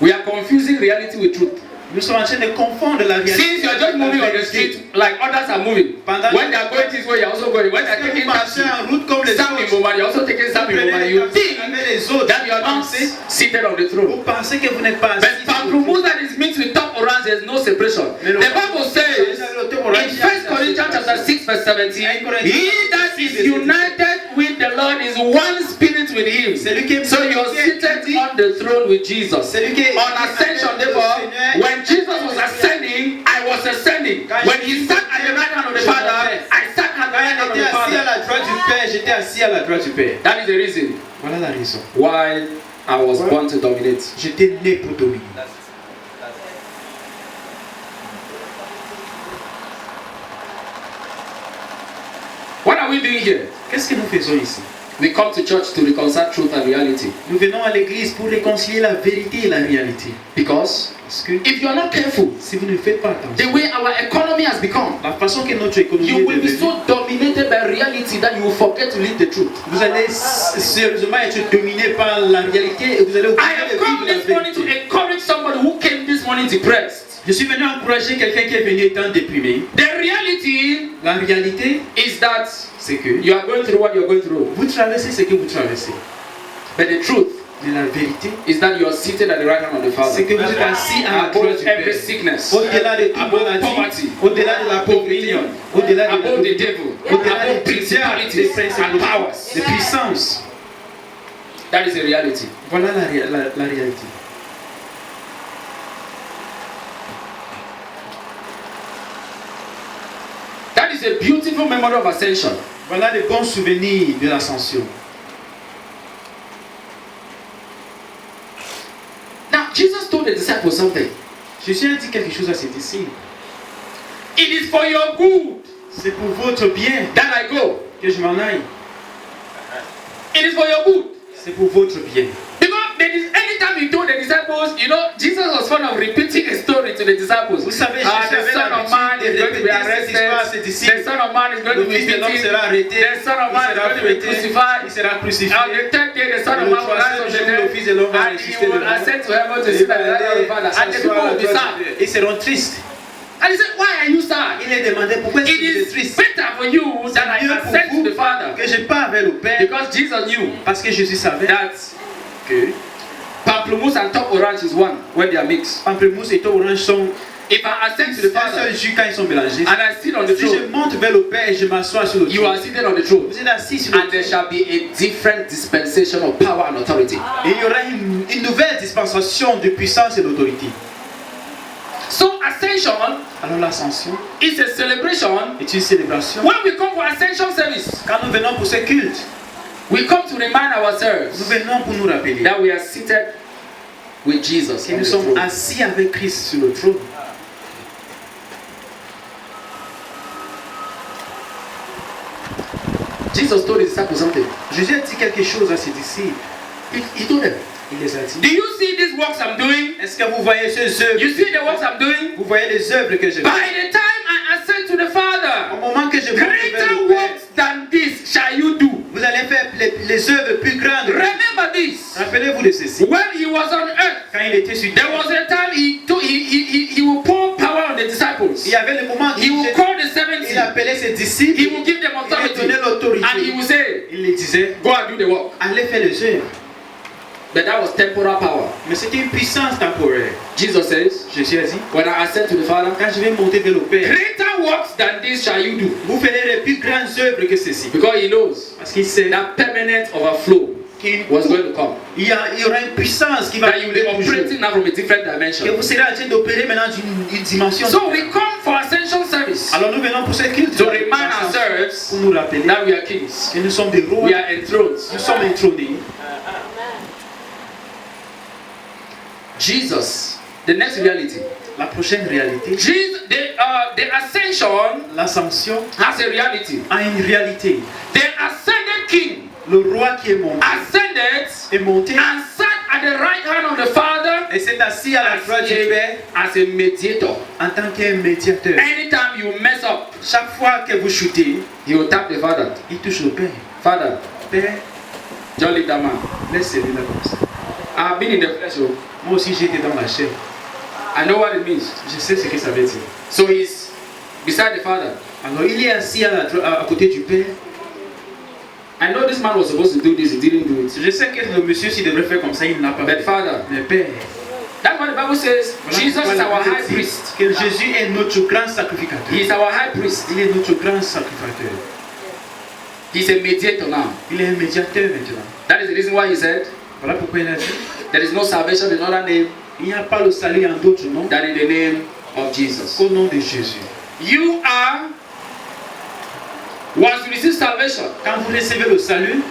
Speaker 1: we are confusing reality with truth.
Speaker 2: nous sommes en train de confondre la réalité.
Speaker 1: Since you are just moving on the street like others are moving, when they are going this way, you are also going. When they are taking
Speaker 2: Vous marchez
Speaker 1: taxi,
Speaker 2: en route comme les
Speaker 1: some in
Speaker 2: autres.
Speaker 1: Mobile, you are also taking some in
Speaker 2: Vous
Speaker 1: Mobile.
Speaker 2: prenez
Speaker 1: You
Speaker 2: les taxis
Speaker 1: think
Speaker 2: avec les autres.
Speaker 1: that you are not
Speaker 2: Pensez-
Speaker 1: seated on the throne.
Speaker 2: Vous pensez que vous n'êtes pas assis.
Speaker 1: But pamplemousse that is mixed with top orange, there is no separation. The Bible says in 1 Corinthians chapter 6 verse 17, he that is united with the Lord is one spirit with him. So you are seated on the throne with Jesus. On ascension, therefore, when Jesus was ascending, I was ascending. When he sat at the right hand of the Father, I sat at the right hand of
Speaker 2: J'étais
Speaker 1: the
Speaker 2: assis à
Speaker 1: Father.
Speaker 2: la droite du Père, j'étais assis à la droite du Père.
Speaker 1: That is the reason
Speaker 2: Voilà la raison.
Speaker 1: why I was born to dominate.
Speaker 2: J'étais né pour dominer.
Speaker 1: What are we doing here?
Speaker 2: Qu'est-ce que nous faisons ici?
Speaker 1: We come to church to reconcile truth and reality.
Speaker 2: Nous venons à l'église pour réconcilier la vérité et la réalité.
Speaker 1: Because
Speaker 2: Parce que
Speaker 1: if you are not careful,
Speaker 2: si vous ne faites pas attention,
Speaker 1: the way our economy has become,
Speaker 2: la façon que notre économie
Speaker 1: you
Speaker 2: est
Speaker 1: will be
Speaker 2: devenue,
Speaker 1: so dominated by reality that you will forget to live the truth.
Speaker 2: vous allez sérieusement être dominé par la réalité et vous allez
Speaker 1: I
Speaker 2: oublier
Speaker 1: have
Speaker 2: de
Speaker 1: come
Speaker 2: vivre la
Speaker 1: this morning to
Speaker 2: vérité.
Speaker 1: encourage somebody who came this morning depressed.
Speaker 2: Je suis venu encourager quelqu'un qui est venu étant déprimé.
Speaker 1: The reality
Speaker 2: La réalité,
Speaker 1: is that
Speaker 2: c'est que
Speaker 1: you are going through what you are going through.
Speaker 2: vous traversez ce que vous traversez.
Speaker 1: But the truth
Speaker 2: Mais la vérité,
Speaker 1: is that you are seated at the right hand of the
Speaker 2: c'est
Speaker 1: Father.
Speaker 2: que vous êtes assis à la droite
Speaker 1: Above
Speaker 2: du
Speaker 1: every
Speaker 2: Père.
Speaker 1: sickness,
Speaker 2: Au-delà de toute
Speaker 1: above
Speaker 2: maladie,
Speaker 1: poverty,
Speaker 2: au-delà de la pauvreté,
Speaker 1: opinion,
Speaker 2: au-delà de
Speaker 1: above the devil,
Speaker 2: au-delà
Speaker 1: above
Speaker 2: des
Speaker 1: principalities and powers.
Speaker 2: des puissances.
Speaker 1: That is the reality.
Speaker 2: Voilà la réalité.
Speaker 1: That is a beautiful memory of ascension.
Speaker 2: Voilà les bons souvenirs de l'ascension.
Speaker 1: Now, Jesus told the disciples something.
Speaker 2: Jésus a dit quelque chose à ses disciples.
Speaker 1: It is for your good
Speaker 2: C'est pour votre bien
Speaker 1: that I go.
Speaker 2: que je m'en aille.
Speaker 1: It is for your good.
Speaker 2: C'est pour votre bien.
Speaker 1: Because anytime he told the disciples, you know, Jesus was fond of repeating a story to the disciples.
Speaker 2: Vous savez,
Speaker 1: The
Speaker 2: Jésus
Speaker 1: Son
Speaker 2: avait
Speaker 1: of Man
Speaker 2: l'habitude
Speaker 1: is
Speaker 2: de
Speaker 1: going to be
Speaker 2: répéter cette histoire à ses
Speaker 1: arrested.
Speaker 2: disciples.
Speaker 1: The Son of Man is going
Speaker 2: Le
Speaker 1: to be
Speaker 2: Fils de l'homme
Speaker 1: beaten.
Speaker 2: sera arrêté,
Speaker 1: The Son of
Speaker 2: il
Speaker 1: Man is
Speaker 2: sera
Speaker 1: going to be
Speaker 2: fouetté,
Speaker 1: crucified.
Speaker 2: il sera crucifié.
Speaker 1: On the third day, the Son
Speaker 2: Et
Speaker 1: of
Speaker 2: le
Speaker 1: Man will rise
Speaker 2: troisième
Speaker 1: from the
Speaker 2: jour, le Fils de l'homme
Speaker 1: dead,
Speaker 2: va
Speaker 1: and he
Speaker 2: ressusciter de
Speaker 1: will
Speaker 2: mort.
Speaker 1: ascend to heaven to
Speaker 2: Et
Speaker 1: sit
Speaker 2: il va
Speaker 1: at the right hand of the
Speaker 2: aller
Speaker 1: Father. And the people
Speaker 2: s'asseoir à
Speaker 1: will
Speaker 2: la
Speaker 1: be
Speaker 2: droite
Speaker 1: sad.
Speaker 2: de Dieu. Ils seront tristes.
Speaker 1: And he said, why are you sad?
Speaker 2: Il est demandé pourquoi est-ce
Speaker 1: It
Speaker 2: que vous êtes
Speaker 1: is
Speaker 2: triste.
Speaker 1: better for you that I
Speaker 2: C'est mieux pour
Speaker 1: ascend to
Speaker 2: vous
Speaker 1: the Father.
Speaker 2: que je pars vers le Père,
Speaker 1: Because Jesus knew
Speaker 2: parce que Jésus savait
Speaker 1: that
Speaker 2: que
Speaker 1: pamplemousse and top orange is one when they are mixed.
Speaker 2: pamplemousse et top orange sont
Speaker 1: If I ascend to the
Speaker 2: un
Speaker 1: Father
Speaker 2: seul jus quand ils sont mélangés.
Speaker 1: and I sit on the
Speaker 2: Si je
Speaker 1: throne,
Speaker 2: monte vers le Père et je m'assois sur le
Speaker 1: you are
Speaker 2: trône,
Speaker 1: seated on the throne.
Speaker 2: vous êtes assis sur le
Speaker 1: And there
Speaker 2: trône.
Speaker 1: shall be a different dispensation of power and authority.
Speaker 2: Et il y aura une nouvelle dispensation de puissance et d'autorité.
Speaker 1: So ascension
Speaker 2: Alors l'ascension
Speaker 1: is a celebration.
Speaker 2: est une célébration.
Speaker 1: When we come for ascension service,
Speaker 2: Quand nous venons pour ce culte,
Speaker 1: we come to remind
Speaker 2: nous
Speaker 1: ourselves
Speaker 2: venons pour nous rappeler
Speaker 1: that we are seated with Jesus
Speaker 2: que
Speaker 1: on
Speaker 2: nous
Speaker 1: the
Speaker 2: sommes
Speaker 1: throne.
Speaker 2: assis avec Christ sur le trône.
Speaker 1: Jesus told his disciples something.
Speaker 2: Jésus a dit quelque chose à ses disciples.
Speaker 1: He told them,
Speaker 2: Il les a
Speaker 1: do
Speaker 2: dit,
Speaker 1: you see these works I'm doing?
Speaker 2: est-ce que vous voyez ces œuvres?
Speaker 1: You see the works I'm doing?
Speaker 2: Vous voyez les œuvres que je fais?
Speaker 1: By the time I ascend to the
Speaker 2: Au
Speaker 1: Father,
Speaker 2: moment que je monte vers
Speaker 1: greater
Speaker 2: le Père,
Speaker 1: works than this shall you do.
Speaker 2: vous allez faire les œuvres plus Rappelez-vous de ceci.
Speaker 1: When he was on earth,
Speaker 2: Quand il était sur
Speaker 1: there
Speaker 2: terre,
Speaker 1: was a time he will pour power on the disciples.
Speaker 2: il y avait le moment où
Speaker 1: He will call the 70.
Speaker 2: il appelait ses disciples,
Speaker 1: He will give them
Speaker 2: il leur
Speaker 1: authority.
Speaker 2: donnait l'autorité.
Speaker 1: And he will say,
Speaker 2: Il les disait,
Speaker 1: go and do the work.
Speaker 2: allez faire les œuvres.
Speaker 1: But that was temporal power.
Speaker 2: Mais c'était une puissance temporaire.
Speaker 1: Jesus says,
Speaker 2: Jésus a dit,
Speaker 1: when I ascend to the Father,
Speaker 2: quand je vais monter vers le Père,
Speaker 1: greater works than this shall you do.
Speaker 2: vous ferez les plus grandes œuvres que ceci.
Speaker 1: Because he knows
Speaker 2: Parce qu'il sait
Speaker 1: that permanent overflow
Speaker 2: qu'il
Speaker 1: was going to come.
Speaker 2: y aura une puissance qui va
Speaker 1: That you will be
Speaker 2: couler toujours.
Speaker 1: operating now from a different
Speaker 2: Que
Speaker 1: dimension.
Speaker 2: vous serez en train d'opérer maintenant d'une dimension.
Speaker 1: So we come for ascension service
Speaker 2: Alors nous venons pour cette culte
Speaker 1: to remind ourselves
Speaker 2: pour nous rappeler
Speaker 1: that we are kings.
Speaker 2: que nous sommes des rois,
Speaker 1: We are enthroned.
Speaker 2: nous sommes intrônés.
Speaker 1: Jesus, the next reality.
Speaker 2: La prochaine réalité,
Speaker 1: Jesus, the ascension
Speaker 2: l'ascension
Speaker 1: has a reality.
Speaker 2: a une réalité.
Speaker 1: The ascended king
Speaker 2: Le roi qui est monté
Speaker 1: ascended
Speaker 2: est monté
Speaker 1: and sat at the right hand of the Father
Speaker 2: et s'est assis à la droite du Père
Speaker 1: as a mediator.
Speaker 2: en tant qu'un médiateur.
Speaker 1: Anytime you mess up,
Speaker 2: Chaque fois que vous shootez,
Speaker 1: he will tap the Father.
Speaker 2: il touche le Père.
Speaker 1: Father,
Speaker 2: Père,
Speaker 1: John leave that man.
Speaker 2: laissez-le là comme ça.
Speaker 1: I've been in the flesh. Oh.
Speaker 2: Moi aussi j'étais dans la chair.
Speaker 1: I know what it means.
Speaker 2: Je sais ce que ça veut dire.
Speaker 1: So he's beside the Father.
Speaker 2: Alors il est assis à côté du Père.
Speaker 1: I know this man was supposed to do this, he didn't do it.
Speaker 2: Je sais que le monsieur s'il devrait faire comme ça, il n'a pas
Speaker 1: But
Speaker 2: fait.
Speaker 1: Father,
Speaker 2: Mais Père,
Speaker 1: that's what the Bible says.
Speaker 2: voilà
Speaker 1: Jesus
Speaker 2: pourquoi
Speaker 1: is
Speaker 2: la
Speaker 1: our
Speaker 2: Bible
Speaker 1: high
Speaker 2: dit
Speaker 1: priest.
Speaker 2: que Jésus est notre grand sacrificateur.
Speaker 1: He is our high priest.
Speaker 2: Il est notre grand sacrificateur.
Speaker 1: He's a mediator now.
Speaker 2: Il est un médiateur maintenant.
Speaker 1: That is the reason why he said,
Speaker 2: Voilà pourquoi il a dit,
Speaker 1: there is no salvation in another name
Speaker 2: il n'y a pas le salut en d'autres noms
Speaker 1: than in the name of Jesus.
Speaker 2: qu'au nom de Jésus.
Speaker 1: You are, once you receive salvation,
Speaker 2: Quand vous recevez le salut,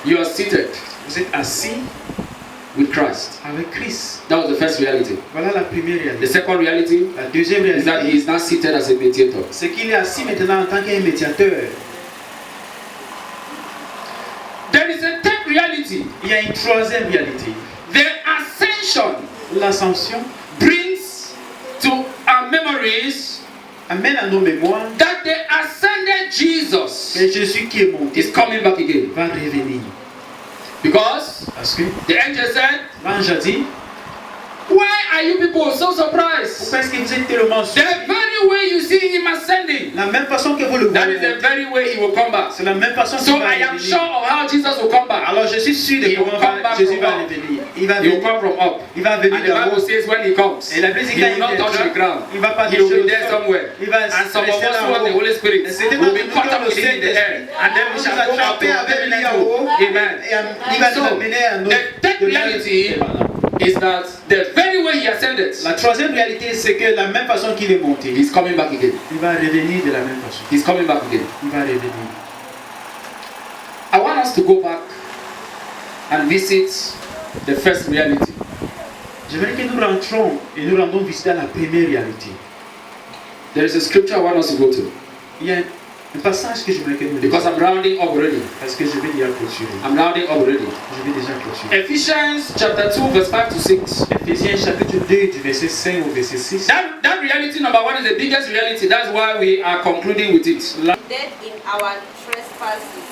Speaker 1: you are seated
Speaker 2: vous êtes assis
Speaker 1: with Christ.
Speaker 2: avec Christ.
Speaker 1: That was the first reality.
Speaker 2: Voilà la première
Speaker 1: The
Speaker 2: réalité.
Speaker 1: second reality
Speaker 2: La deuxième
Speaker 1: is that
Speaker 2: réalité,
Speaker 1: he is now seated as a mediator.
Speaker 2: c'est qu'il est assis maintenant en tant qu'un médiateur.
Speaker 1: There is a third reality.
Speaker 2: Il y a une troisième réalité.
Speaker 1: The ascension
Speaker 2: L'ascension
Speaker 1: brings to our memories
Speaker 2: amène à nos mémoires
Speaker 1: that the ascended Jesus
Speaker 2: que Jésus qui est monté
Speaker 1: is coming back again.
Speaker 2: va revenir.
Speaker 1: Because
Speaker 2: Parce que
Speaker 1: the angel said,
Speaker 2: l'ange a dit,
Speaker 1: why are you people so surprised?
Speaker 2: pourquoi est-ce que vous êtes tellement
Speaker 1: The
Speaker 2: surpris?
Speaker 1: very way you see him ascending,
Speaker 2: La même façon que vous le
Speaker 1: that is
Speaker 2: voyez,
Speaker 1: the very way he will come back.
Speaker 2: c'est la même façon
Speaker 1: So
Speaker 2: qu'il va
Speaker 1: I am
Speaker 2: revenir.
Speaker 1: sure of how Jesus will come back.
Speaker 2: Alors je suis sûr de
Speaker 1: He will
Speaker 2: comment
Speaker 1: come back
Speaker 2: Jésus
Speaker 1: from
Speaker 2: va
Speaker 1: up.
Speaker 2: revenir. Il va
Speaker 1: He will
Speaker 2: venir.
Speaker 1: come from up.
Speaker 2: Il va venir
Speaker 1: And the
Speaker 2: d'en
Speaker 1: Bible
Speaker 2: haut.
Speaker 1: says when he comes,
Speaker 2: Et la Bible dit
Speaker 1: he
Speaker 2: quand
Speaker 1: will not
Speaker 2: il
Speaker 1: touch the
Speaker 2: viendra,
Speaker 1: ground.
Speaker 2: il va pas
Speaker 1: He will
Speaker 2: toucher
Speaker 1: be
Speaker 2: le
Speaker 1: there
Speaker 2: sol.
Speaker 1: somewhere.
Speaker 2: Il va
Speaker 1: And some of
Speaker 2: rester
Speaker 1: us
Speaker 2: là
Speaker 1: who have the
Speaker 2: haut.
Speaker 1: Holy Spirit
Speaker 2: Et c'était
Speaker 1: will
Speaker 2: dans
Speaker 1: be
Speaker 2: le
Speaker 1: caught
Speaker 2: cœur
Speaker 1: up
Speaker 2: le
Speaker 1: with him in the air. And then we
Speaker 2: On
Speaker 1: shall
Speaker 2: va
Speaker 1: go up to
Speaker 2: attraper avec
Speaker 1: heaven
Speaker 2: lui
Speaker 1: and
Speaker 2: en haut.
Speaker 1: go. Amen.
Speaker 2: Et il va nous
Speaker 1: So,
Speaker 2: amener à
Speaker 1: the third reality is that the very way he ascended,
Speaker 2: La troisième réalité, c'est que la même façon qu'il est monté,
Speaker 1: he's coming back again.
Speaker 2: il va revenir de la même façon.
Speaker 1: He's coming back again.
Speaker 2: Il va revenir.
Speaker 1: I want us to go back and visit the first reality.
Speaker 2: J'aimerais que nous rentrons et nous rendons visite à la première réalité.
Speaker 1: There is a scripture I want us to go to.
Speaker 2: Il y a un passage que j'aimerais que nous
Speaker 1: Because
Speaker 2: lisions.
Speaker 1: I'm rounding up already.
Speaker 2: Parce que je vais déjà clôturer.
Speaker 1: I'm rounding up already.
Speaker 2: Je vais déjà clôturer.
Speaker 1: Ephesians chapter 2 verse 5 to 6.
Speaker 2: Ephésiens chapitre 2 du verset 5 au verset 6.
Speaker 1: That reality number one is the biggest reality. That's why we are concluding with it.
Speaker 3: Dead in our trespasses,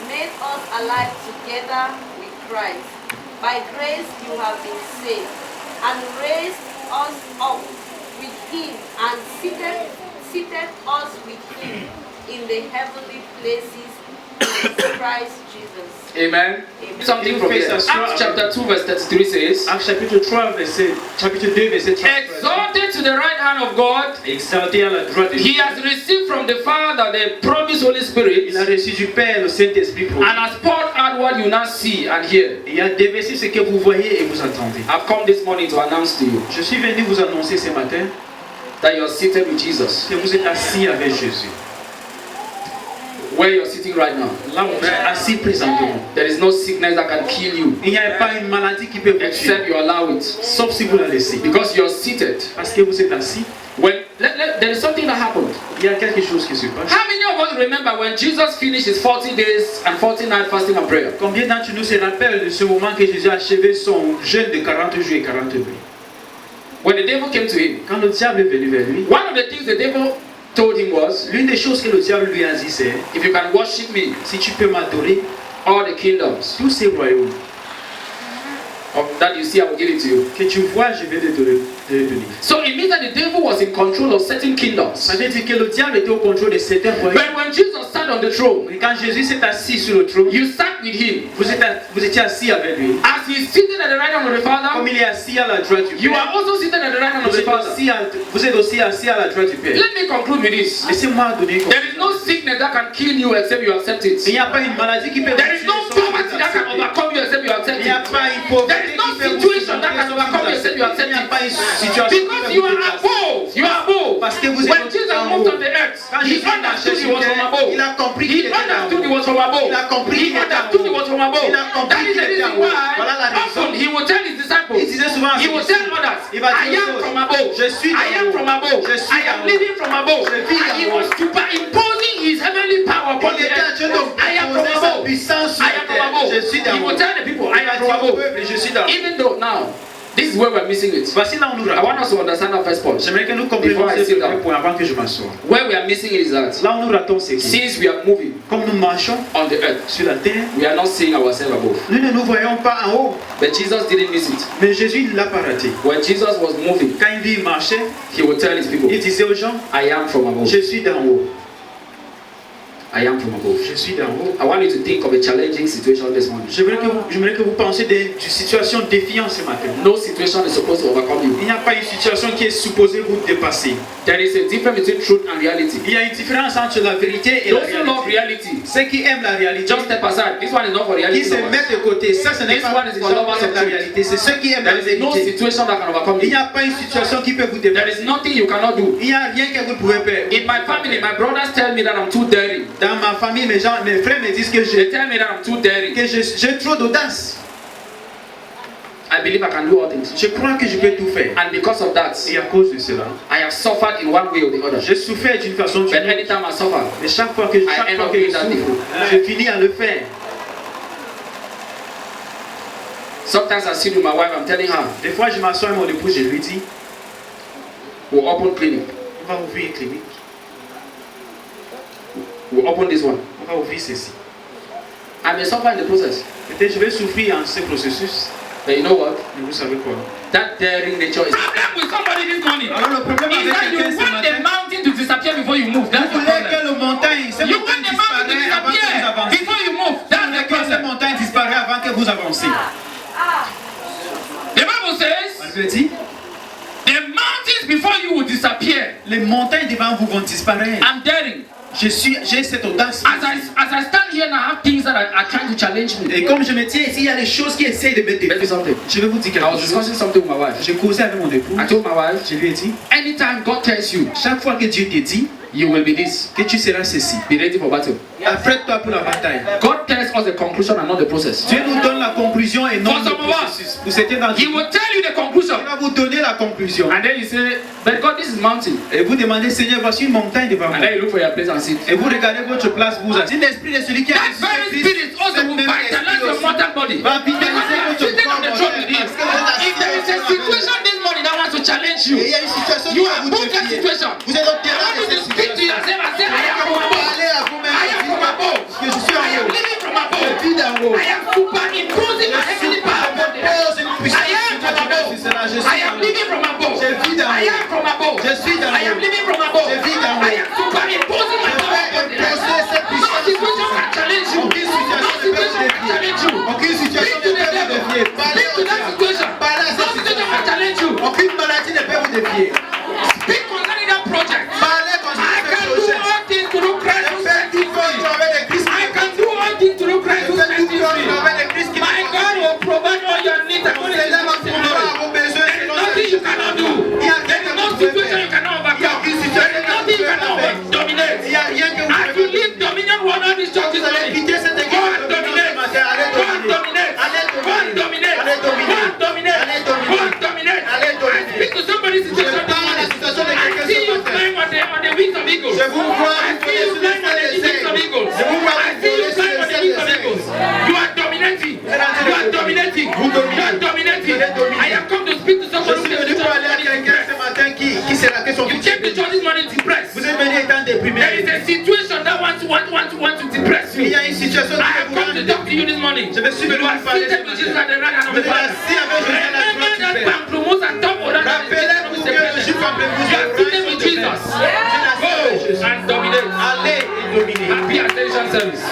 Speaker 3: made us alive together with Christ. By grace you have been saved, and raised us up with him, and seated us with him in the heavenly places in Christ Jesus.
Speaker 1: Amen.
Speaker 3: Amen.
Speaker 1: Something from here. Acts chapter 2 verse 33 says,
Speaker 2: Actes chapitre 3 chapitre 2 verset 3.
Speaker 1: exalted to the right hand of God,
Speaker 2: Exalté à la droite de
Speaker 1: he
Speaker 2: Dieu.
Speaker 1: has received from the Father the promised Holy Spirit,
Speaker 2: Il a reçu du Père le Saint-Esprit pour
Speaker 1: and has poured out what you now see and hear.
Speaker 2: Il a déversé ce que vous voyez et vous entendez.
Speaker 1: I've come this morning to announce to you
Speaker 2: Je suis venu vous annoncer ce matin
Speaker 1: that you are seated with Jesus.
Speaker 2: que vous êtes assis avec Jésus.
Speaker 1: Where you're sitting right now,
Speaker 2: Là où vous êtes assis présentement.
Speaker 1: there is no sickness that can kill you
Speaker 2: Il n'y a pas une maladie qui peut vous tuer.
Speaker 1: except you allow it.
Speaker 2: Sauf si vous la laissez.
Speaker 1: Because you're seated.
Speaker 2: Parce que vous êtes assis.
Speaker 1: When there is something that happened.
Speaker 2: Il y a quelque chose qui se passe.
Speaker 1: How many of us remember when Jesus finished his 40 days and 40 nights fasting and prayer?
Speaker 2: Combien d'entre nous se rappellent de ce moment que Jésus a achevé son jeûne de 40 jours et 40 nuits?
Speaker 1: When the devil came to him,
Speaker 2: Quand le diable est venu vers lui,
Speaker 1: one of the things the devil told him was,
Speaker 2: l'une des choses que le diable lui a dit c'est:
Speaker 1: if you can worship me,
Speaker 2: si tu peux m'adorer,
Speaker 1: all the kingdoms
Speaker 2: tous ces royaumes
Speaker 1: that you see, I will give it to you.
Speaker 2: que tu vois, je vais te donner.
Speaker 1: So it means that the devil was in control of certain kingdoms.
Speaker 2: Ça veut dire que le diable était au contrôle de certains royaumes.
Speaker 1: But when Jesus sat on the throne,
Speaker 2: Et quand Jésus s'est assis sur le trône,
Speaker 1: you sat with him.
Speaker 2: vous étiez assis avec lui.
Speaker 1: As he is sitting at the right hand of the Father,
Speaker 2: Comme il est assis à la droite du
Speaker 1: you
Speaker 2: Père,
Speaker 1: are also sitting at the right hand of the Father.
Speaker 2: vous êtes aussi assis à la droite du Père.
Speaker 1: Let me conclude with this.
Speaker 2: Laissez-moi donner.
Speaker 1: There is no sickness that can kill you except you accept it.
Speaker 2: Il n'y a pas une maladie qui peut vous
Speaker 1: There is
Speaker 2: tuer
Speaker 1: no
Speaker 2: sans que vous
Speaker 1: poverty that can
Speaker 2: l'acceptez.
Speaker 1: overcome you except you accept
Speaker 2: Il n'y a
Speaker 1: it.
Speaker 2: pas une pauvreté
Speaker 1: There is
Speaker 2: qui
Speaker 1: no
Speaker 2: peut vous
Speaker 1: situation that
Speaker 2: tuer
Speaker 1: can
Speaker 2: sans que
Speaker 1: overcome
Speaker 2: vous
Speaker 1: you except you
Speaker 2: l'acceptez. Il
Speaker 1: accept
Speaker 2: n'y a
Speaker 1: it.
Speaker 2: pas une situation qui
Speaker 1: Because
Speaker 2: peut
Speaker 1: you
Speaker 2: vous
Speaker 1: are
Speaker 2: dépasser.
Speaker 1: above. You are above.
Speaker 2: Parce que vous êtes
Speaker 1: When Jesus
Speaker 2: en
Speaker 1: moved
Speaker 2: haut.
Speaker 1: on the earth,
Speaker 2: Quand
Speaker 1: he
Speaker 2: Jésus marchait
Speaker 1: understood he
Speaker 2: sur
Speaker 1: was from
Speaker 2: terre,
Speaker 1: above.
Speaker 2: il a compris
Speaker 1: He
Speaker 2: qu'il était en
Speaker 1: understood he
Speaker 2: haut.
Speaker 1: was from above.
Speaker 2: Il a compris
Speaker 1: He
Speaker 2: qu'il était en
Speaker 1: understood he
Speaker 2: haut.
Speaker 1: was from above.
Speaker 2: Il a compris
Speaker 1: That is
Speaker 2: qu'il
Speaker 1: the
Speaker 2: était en
Speaker 1: reason
Speaker 2: haut.
Speaker 1: why
Speaker 2: Voilà la raison.
Speaker 1: often he will tell his disciples,
Speaker 2: Il disait souvent à
Speaker 1: he
Speaker 2: ses
Speaker 1: will tell
Speaker 2: disciples,
Speaker 1: others,
Speaker 2: il va
Speaker 1: I
Speaker 2: dire
Speaker 1: am
Speaker 2: aux
Speaker 1: from
Speaker 2: autres,
Speaker 1: above.
Speaker 2: je suis
Speaker 1: I
Speaker 2: d'en
Speaker 1: am
Speaker 2: haut.
Speaker 1: from above.
Speaker 2: Je suis
Speaker 1: I am
Speaker 2: d'en haut.
Speaker 1: living from above.
Speaker 2: Je vis
Speaker 1: And he
Speaker 2: d'en
Speaker 1: was
Speaker 2: haut.
Speaker 1: superimposing his heavenly power upon
Speaker 2: Il
Speaker 1: the
Speaker 2: était en train
Speaker 1: earth. I am from
Speaker 2: d'opposer sa
Speaker 1: above.
Speaker 2: puissance sur
Speaker 1: I
Speaker 2: la
Speaker 1: am from
Speaker 2: terre.
Speaker 1: above.
Speaker 2: Je suis
Speaker 1: He
Speaker 2: d'en haut.
Speaker 1: will tell the people, I
Speaker 2: Il va
Speaker 1: am from
Speaker 2: dire au
Speaker 1: above.
Speaker 2: peuple, je suis d'en haut.
Speaker 1: Even though now, this is where we're missing it.
Speaker 2: Voici là où nous
Speaker 1: I want us to understand our first point.
Speaker 2: J'aimerais que nous comprenions
Speaker 1: Before I
Speaker 2: ce
Speaker 1: sit
Speaker 2: premier
Speaker 1: down.
Speaker 2: point avant que je m'assoie.
Speaker 1: Where we are missing it is that
Speaker 2: Là où nous ratons, c'est que
Speaker 1: since we are moving
Speaker 2: comme nous marchons
Speaker 1: on the earth,
Speaker 2: sur la terre,
Speaker 1: we are not seeing ourselves above.
Speaker 2: nous ne nous voyons pas en haut.
Speaker 1: But Jesus didn't miss it.
Speaker 2: Mais Jésus ne l'a pas raté.
Speaker 1: When Jesus was moving,
Speaker 2: Quand il marchait,
Speaker 1: he would tell his people,
Speaker 2: il disait aux gens,
Speaker 1: I am from above.
Speaker 2: je suis d'en haut.
Speaker 1: I am from above.
Speaker 2: Je suis d'en haut.
Speaker 1: I want you to think of a challenging situation this morning.
Speaker 2: J'aimerais que vous pensiez d'une situation défiante ce matin.
Speaker 1: No situation is supposed to overcome you.
Speaker 2: Il n'y a pas une situation qui est supposée vous dépasser.
Speaker 1: There is a difference between truth and reality.
Speaker 2: Il y a une différence entre la vérité et la
Speaker 1: Those who love
Speaker 2: réalité.
Speaker 1: reality,
Speaker 2: Ceux qui aiment la réalité,
Speaker 1: just step aside. This one is not for
Speaker 2: qui
Speaker 1: reality.
Speaker 2: se mettent de côté, ça ce n'est
Speaker 1: This
Speaker 2: pas
Speaker 1: one is
Speaker 2: les
Speaker 1: for
Speaker 2: gens
Speaker 1: lovers
Speaker 2: qui aiment
Speaker 1: of
Speaker 2: la
Speaker 1: truth.
Speaker 2: réalité, c'est ceux qui aiment la
Speaker 1: There is no
Speaker 2: vérité.
Speaker 1: situation that can overcome
Speaker 2: Il n'y
Speaker 1: you.
Speaker 2: a pas une situation qui peut vous
Speaker 1: There
Speaker 2: dépasser.
Speaker 1: is nothing you cannot do.
Speaker 2: Il n'y a rien que vous ne pouvez faire.
Speaker 1: In my family, my brothers tell me that I'm too daring.
Speaker 2: Dans ma famille, mes frères me disent que
Speaker 1: They tell me that I'm too daring.
Speaker 2: j'ai trop d'audace.
Speaker 1: I believe I can do all things.
Speaker 2: Je crois que je peux tout faire.
Speaker 1: And because of that,
Speaker 2: Et à cause de cela,
Speaker 1: I have suffered in one way or the other.
Speaker 2: j'ai souffert d'une façon ou
Speaker 1: But
Speaker 2: d'une autre.
Speaker 1: anytime I suffer,
Speaker 2: Mais chaque fois que je souffre, je finis à le faire.
Speaker 1: sometimes I sit with my wife, I'm telling her,
Speaker 2: Des fois, je m'assois avec mon épouse, je lui dis,
Speaker 1: we'll open clinic.
Speaker 2: on va ouvrir une clinique,
Speaker 1: We'll open this one.
Speaker 2: on va ouvrir ceci.
Speaker 1: I may suffer in the process.
Speaker 2: Peut-être je vais souffrir en ce processus,
Speaker 1: But you know what?
Speaker 2: mais vous savez quoi?
Speaker 1: That daring nature is problem with somebody this morning.
Speaker 2: Alors le problème
Speaker 1: Is
Speaker 2: avec
Speaker 1: that you
Speaker 2: quelqu'un ce
Speaker 1: want the
Speaker 2: matin,
Speaker 1: mountain to disappear before you move. That's
Speaker 2: vous
Speaker 1: the
Speaker 2: voulez
Speaker 1: problem.
Speaker 2: que le montagne, cette
Speaker 1: You
Speaker 2: montagne
Speaker 1: want the mountain to
Speaker 2: disparaisse avant que vous
Speaker 1: disappear
Speaker 2: avancez.
Speaker 1: before you move.
Speaker 2: Vous
Speaker 1: That's
Speaker 2: voulez
Speaker 1: the
Speaker 2: que cette
Speaker 1: problem.
Speaker 2: montagne disparaisse avant que vous avancez.
Speaker 1: The Bible says
Speaker 2: On peut dire,
Speaker 1: the mountains before you will disappear.
Speaker 2: les montagnes devant vous vont disparaître.
Speaker 1: I'm daring.
Speaker 2: J'ai cette audace.
Speaker 1: As I stand here and I have things that are trying to challenge me.
Speaker 2: Et comme je me tiens ici, il y a des choses qui essayent de me
Speaker 1: Let me
Speaker 2: défier.
Speaker 1: something.
Speaker 2: Je vais vous dire
Speaker 1: I was
Speaker 2: quelque chose.
Speaker 1: discussing something with my wife.
Speaker 2: J'ai causé avec mon épouse.
Speaker 1: I told my wife,
Speaker 2: Je lui ai dit,
Speaker 1: anytime God tells you,
Speaker 2: chaque fois que Dieu te dit
Speaker 1: you will be this,
Speaker 2: que tu seras ceci,
Speaker 1: be ready for battle.
Speaker 2: apprête-toi pour la bataille.
Speaker 1: God tells us the conclusion and not the process.
Speaker 2: Dieu nous donne la conclusion et non
Speaker 1: For
Speaker 2: le
Speaker 1: some of us,
Speaker 2: processus. Pour certains d'entre
Speaker 1: He
Speaker 2: vous,
Speaker 1: will tell you the conclusion.
Speaker 2: il va vous donner la conclusion.
Speaker 1: And then you say, but God, this is mountain.
Speaker 2: Et vous demandez, Seigneur, voici une montagne devant
Speaker 1: And
Speaker 2: moi.
Speaker 1: then you look for your place and sit.
Speaker 2: Et vous regardez votre place, vous asseyez. L'esprit de celui qui a
Speaker 1: That very spirit also will vitalize your mortal body.
Speaker 2: va
Speaker 1: Because you
Speaker 2: vitaliser
Speaker 1: are
Speaker 2: votre
Speaker 1: sitting on
Speaker 2: corps
Speaker 1: the throne with
Speaker 2: mortel.
Speaker 1: Him.
Speaker 2: Parce que vous êtes
Speaker 1: If there is a
Speaker 2: assis
Speaker 1: situation this morning that wants to challenge you,
Speaker 2: Et il y a une situation qui
Speaker 1: you
Speaker 2: va
Speaker 1: are
Speaker 2: vous
Speaker 1: both that
Speaker 2: défier.
Speaker 1: situation.
Speaker 2: Vous êtes au
Speaker 1: I
Speaker 2: terrain
Speaker 1: want
Speaker 2: de
Speaker 1: you to
Speaker 2: cette
Speaker 1: speak to
Speaker 2: situation.
Speaker 1: yourself and say, I am from above.
Speaker 2: Parlez à vous-même.
Speaker 1: I am from above.
Speaker 2: Parce que je suis en
Speaker 1: I am
Speaker 2: haut.
Speaker 1: living from
Speaker 2: Je
Speaker 1: above.
Speaker 2: vis d'en haut.
Speaker 1: I am superimposing my heavenly power upon the earth. I am from above. I am living from above.
Speaker 2: Je vis d'en
Speaker 1: I
Speaker 2: haut.
Speaker 1: am from above.
Speaker 2: Je suis d'en
Speaker 1: I am
Speaker 2: haut.
Speaker 1: living from above.
Speaker 2: Je vis d'en haut.
Speaker 1: I am superimposing my power upon the earth. No situation can challenge you.
Speaker 2: Aucune
Speaker 1: No
Speaker 2: situation ne peut
Speaker 1: situation
Speaker 2: vous
Speaker 1: can challenge you.
Speaker 2: défier. Aucune situation
Speaker 1: Speak to
Speaker 2: ne
Speaker 1: the
Speaker 2: peut vous
Speaker 1: devil.
Speaker 2: défier. Parlez
Speaker 1: Speak
Speaker 2: au
Speaker 1: to that
Speaker 2: diable.
Speaker 1: situation.
Speaker 2: Parlez à
Speaker 1: No
Speaker 2: cette
Speaker 1: situation
Speaker 2: situation.
Speaker 1: can challenge you.
Speaker 2: Aucune maladie ne peut vous défier.
Speaker 1: Speak concerning that project.
Speaker 2: Parlez quand
Speaker 1: I
Speaker 2: je
Speaker 1: can
Speaker 2: fais
Speaker 1: do
Speaker 2: projet.
Speaker 1: all things through Christ who
Speaker 2: Faites tout
Speaker 1: strengthens
Speaker 2: comme
Speaker 1: me.
Speaker 2: avec les Christ.
Speaker 1: I can do all things through Christ who
Speaker 2: Faites tout
Speaker 1: strengthens
Speaker 2: comme
Speaker 1: me.
Speaker 2: avec les Christ qui
Speaker 1: My God will provide all your needs according to
Speaker 2: Cela va
Speaker 1: His
Speaker 2: pourvoir
Speaker 1: glory.
Speaker 2: vos besoins
Speaker 1: There is
Speaker 2: selon
Speaker 1: nothing you cannot do.
Speaker 2: Il n'y a
Speaker 1: There
Speaker 2: rien
Speaker 1: is
Speaker 2: que
Speaker 1: no
Speaker 2: vous pouvez
Speaker 1: situation you
Speaker 2: faire.
Speaker 1: cannot
Speaker 2: Il n'y a
Speaker 1: overcome.
Speaker 2: aucune
Speaker 1: There
Speaker 2: situation
Speaker 1: is
Speaker 2: que vous
Speaker 1: nothing you
Speaker 2: pouvez
Speaker 1: cannot
Speaker 2: faire.
Speaker 1: dominate.
Speaker 2: Il n'y a rien que vous
Speaker 1: As
Speaker 2: pouvez
Speaker 1: you leave dominion one on this church this
Speaker 2: Vous allez
Speaker 1: morning,
Speaker 2: quitter cette
Speaker 1: go
Speaker 2: église.
Speaker 1: and dominate.
Speaker 2: Allez
Speaker 1: Go and
Speaker 2: dominer.
Speaker 1: dominate.
Speaker 2: Allez
Speaker 1: Go and dominate.
Speaker 2: Allez
Speaker 1: Go
Speaker 2: dominer.
Speaker 1: and dominate.
Speaker 2: Allez
Speaker 1: Go
Speaker 2: dominer.
Speaker 1: and dominate.
Speaker 2: Allez
Speaker 1: I
Speaker 2: dominer.
Speaker 1: speak to somebody's situation
Speaker 2: Je parle à la
Speaker 1: this
Speaker 2: situation de
Speaker 1: morning. I
Speaker 2: quelqu'un
Speaker 1: see
Speaker 2: ce
Speaker 1: you
Speaker 2: matin.
Speaker 1: flying on the wings of eagles.
Speaker 2: Je vous vois
Speaker 1: I see you flying on the wings of eagles.
Speaker 2: Je vous vois
Speaker 1: I see you flying on the wings of eagles. You are dominating. You are dominating. You are dominating. I have come to speak to
Speaker 2: Je
Speaker 1: somebody
Speaker 2: suis
Speaker 1: who
Speaker 2: venu
Speaker 1: is
Speaker 2: parler à quelqu'un ce matin qui sera que son
Speaker 1: You came to church this morning depressed.
Speaker 2: Vous êtes venu étant
Speaker 1: There is
Speaker 2: déprimé.
Speaker 1: a situation that wants to depress
Speaker 2: Il
Speaker 1: you.
Speaker 2: y a une situation
Speaker 1: I
Speaker 2: qui
Speaker 1: have
Speaker 2: vous
Speaker 1: come
Speaker 2: rend
Speaker 1: to talk to you this morning.
Speaker 2: Je me suis venu
Speaker 1: You are
Speaker 2: vous parler
Speaker 1: seated
Speaker 2: ce
Speaker 1: with Jesus
Speaker 2: matin.
Speaker 1: at the right hand of
Speaker 2: Vous
Speaker 1: the
Speaker 2: êtes
Speaker 1: Father.
Speaker 2: assis avec Jésus à la
Speaker 1: Remember
Speaker 2: droite
Speaker 1: that
Speaker 2: du Père.
Speaker 1: pamplemousse and top of that.
Speaker 2: Rappelez-vous que le juif pamplemousse
Speaker 1: You are seated with Jesus.
Speaker 2: Go
Speaker 1: And dominate.
Speaker 2: Allez et dominez.
Speaker 1: Happy attention service.